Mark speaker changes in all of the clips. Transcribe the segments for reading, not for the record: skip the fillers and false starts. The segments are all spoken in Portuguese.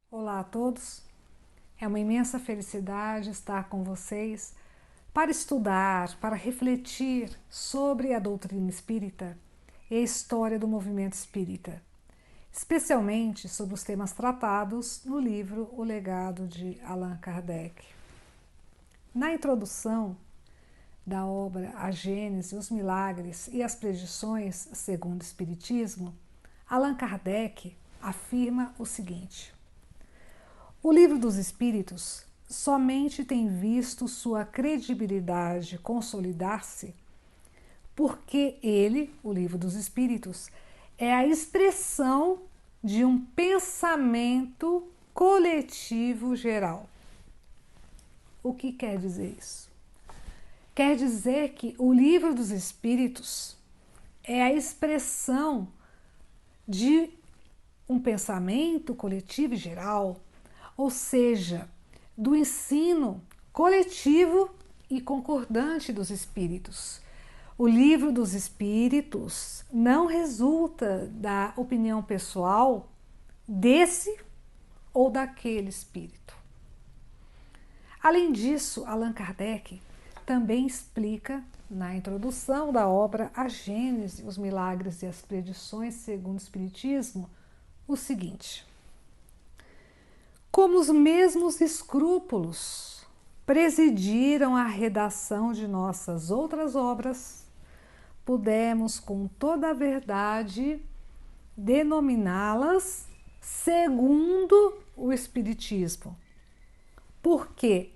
Speaker 1: Olá a todos, é uma imensa felicidade estar com vocês para estudar, para refletir sobre a doutrina espírita e a história do movimento espírita, especialmente sobre os temas tratados no livro O Legado de Allan Kardec. Na introdução da obra A Gênese, os Milagres e as Predições segundo o Espiritismo, Allan Kardec afirma o seguinte: o Livro dos Espíritos somente tem visto sua credibilidade consolidar-se porque ele, o Livro dos Espíritos, é a expressão de um pensamento coletivo geral. O que quer dizer isso? Quer dizer que o Livro dos Espíritos é a expressão de um pensamento coletivo e geral, ou seja, do ensino coletivo e concordante dos espíritos. O Livro dos Espíritos não resulta da opinião pessoal desse ou daquele espírito. Além disso, Allan Kardec também explica na introdução da obra A Gênese, os Milagres e as Predições segundo o Espiritismo o seguinte: como os mesmos escrúpulos presidiram a redação de nossas outras obras, pudemos com toda a verdade denominá-las segundo o Espiritismo. Por quê?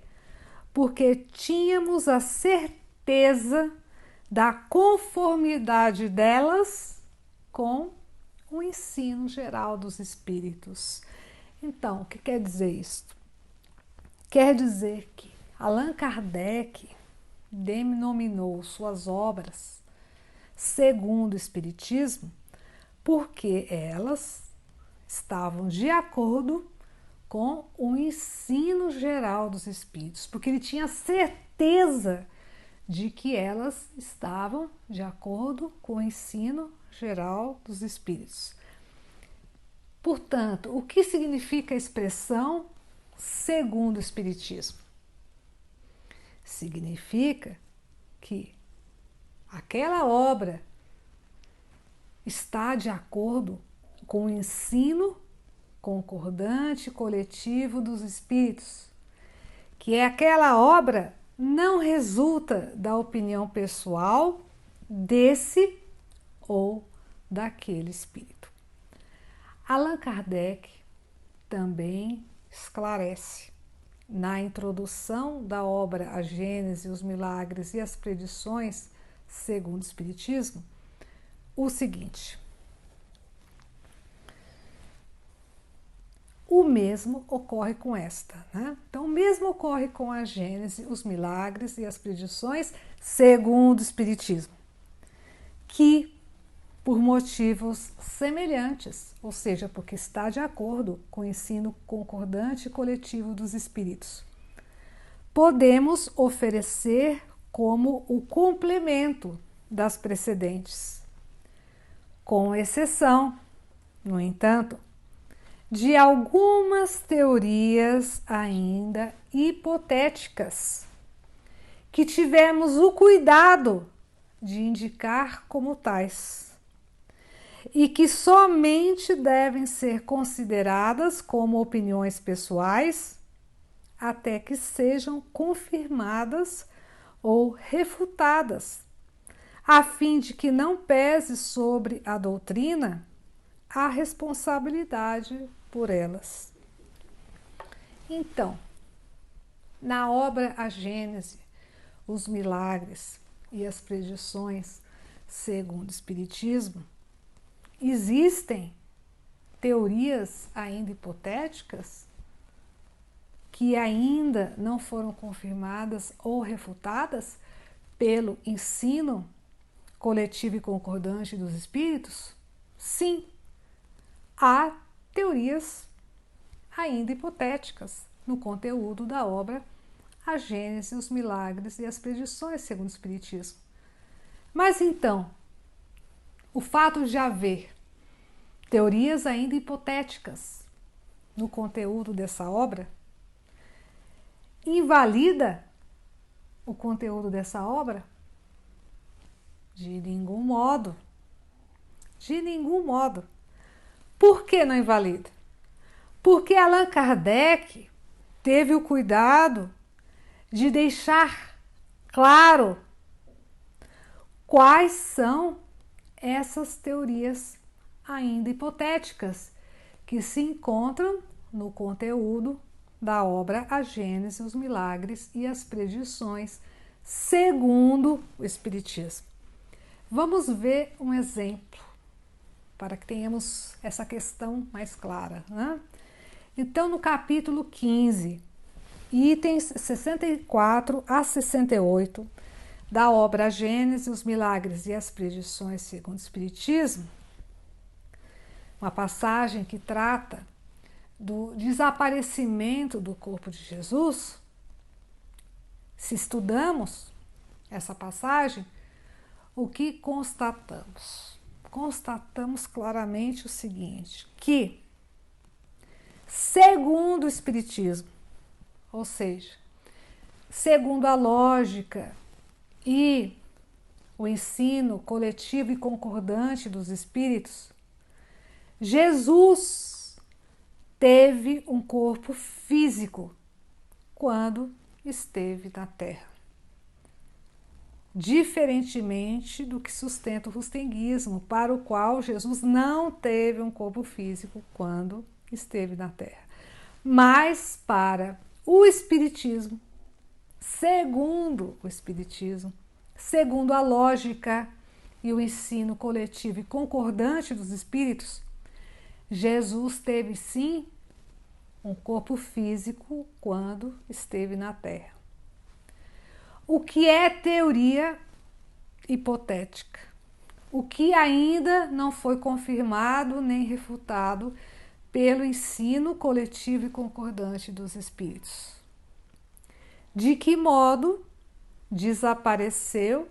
Speaker 1: Porque tínhamos a certeza da conformidade delas com o ensino geral dos Espíritos. Então, o que quer dizer isto? Quer dizer que Allan Kardec denominou suas obras segundo o Espiritismo porque elas estavam de acordo com o ensino geral dos Espíritos, porque ele tinha certeza de que elas estavam de acordo com o ensino geral dos Espíritos. Portanto, o que significa a expressão segundo o Espiritismo? Significa que aquela obra está de acordo com o ensino concordante coletivo dos espíritos, que aquela obra não resulta da opinião pessoal desse ou daquele espírito. Allan Kardec também esclarece na introdução da obra A Gênese, os Milagres e as Predições segundo o Espiritismo o seguinte: o mesmo ocorre com esta, né? Então, o mesmo ocorre com a Gênese, os Milagres e as Predições segundo o Espiritismo, que por motivos semelhantes, ou seja, porque está de acordo com o ensino concordante e coletivo dos espíritos, podemos oferecer como o complemento das precedentes, com exceção, no entanto, de algumas teorias ainda hipotéticas, que tivemos o cuidado de indicar como tais, e que somente devem ser consideradas como opiniões pessoais até que sejam confirmadas ou refutadas, a fim de que não pese sobre a doutrina a responsabilidade por elas. Então, na obra A Gênese, os Milagres e as Predições segundo o Espiritismo, existem teorias ainda hipotéticas que ainda não foram confirmadas ou refutadas pelo ensino coletivo e concordante dos espíritos? Sim, há teorias ainda hipotéticas no conteúdo da obra A Gênese, os Milagres e as Predições segundo o Espiritismo. Mas então, o fato de haver teorias ainda hipotéticas no conteúdo dessa obra? Invalida o conteúdo dessa obra? De nenhum modo. De nenhum modo. Por que não invalida? Porque Allan Kardec teve o cuidado de deixar claro quais são essas teorias ainda hipotéticas que se encontram no conteúdo da obra A Gênese, os Milagres e as Predições, segundo o Espiritismo. Vamos ver um exemplo para que tenhamos essa questão mais clara, né? Então, no capítulo 15, itens 64 a 68 da obra A Gênese, os Milagres e as Predições segundo o Espiritismo, uma passagem que trata do desaparecimento do corpo de Jesus. Se estudamos essa passagem, o que constatamos? Constatamos claramente o seguinte, que, segundo o Espiritismo, ou seja, segundo a lógica e o ensino coletivo e concordante dos espíritos, Jesus teve um corpo físico quando esteve na Terra. Diferentemente do que sustenta o rustenguismo, para o qual Jesus não teve um corpo físico quando esteve na Terra. Mas para o Espiritismo, segundo o Espiritismo, segundo a lógica e o ensino coletivo e concordante dos espíritos, Jesus teve sim um corpo físico quando esteve na Terra. O que é teoria hipotética? O que ainda não foi confirmado nem refutado pelo ensino coletivo e concordante dos espíritos. De que modo desapareceu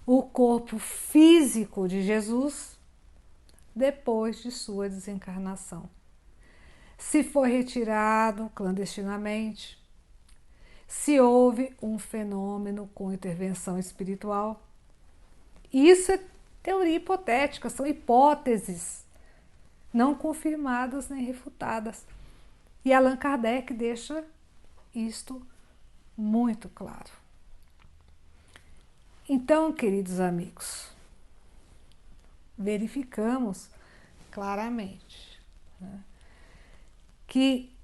Speaker 1: o corpo físico de Jesus depois de sua desencarnação? Se foi retirado clandestinamente, se houve um fenômeno com intervenção espiritual. Isso é teoria hipotética, são hipóteses não confirmadas nem refutadas. E Allan Kardec deixa isto muito claro. Então, queridos amigos, verificamos claramente, né, que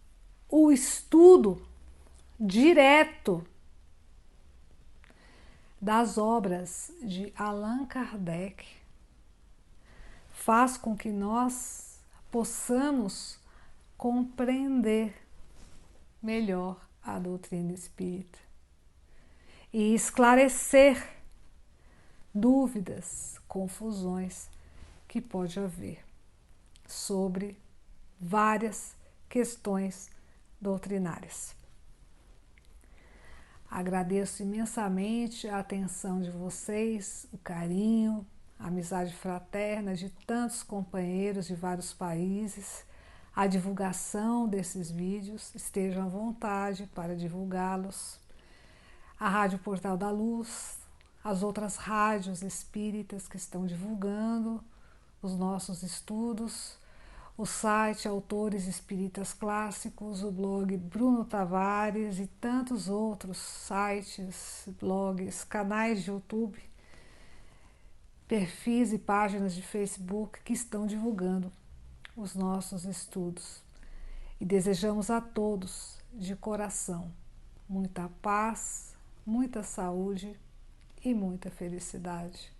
Speaker 1: o estudo direto das obras de Allan Kardec faz com que nós possamos compreender melhor a doutrina espírita e esclarecer dúvidas, confusões que pode haver sobre várias questões doutrinárias. Agradeço imensamente a atenção de vocês, o carinho, a amizade fraterna de tantos companheiros de vários países, a divulgação desses vídeos, estejam à vontade para divulgá-los. A Rádio Portal da Luz, as outras rádios espíritas que estão divulgando os nossos estudos, o site Autores Espíritas Clássicos, o blog Bruno Tavares e tantos outros sites, blogs, canais de YouTube, perfis e páginas de Facebook que estão divulgando os nossos estudos. E desejamos a todos, de coração, muita paz, muita saúde e muita felicidade.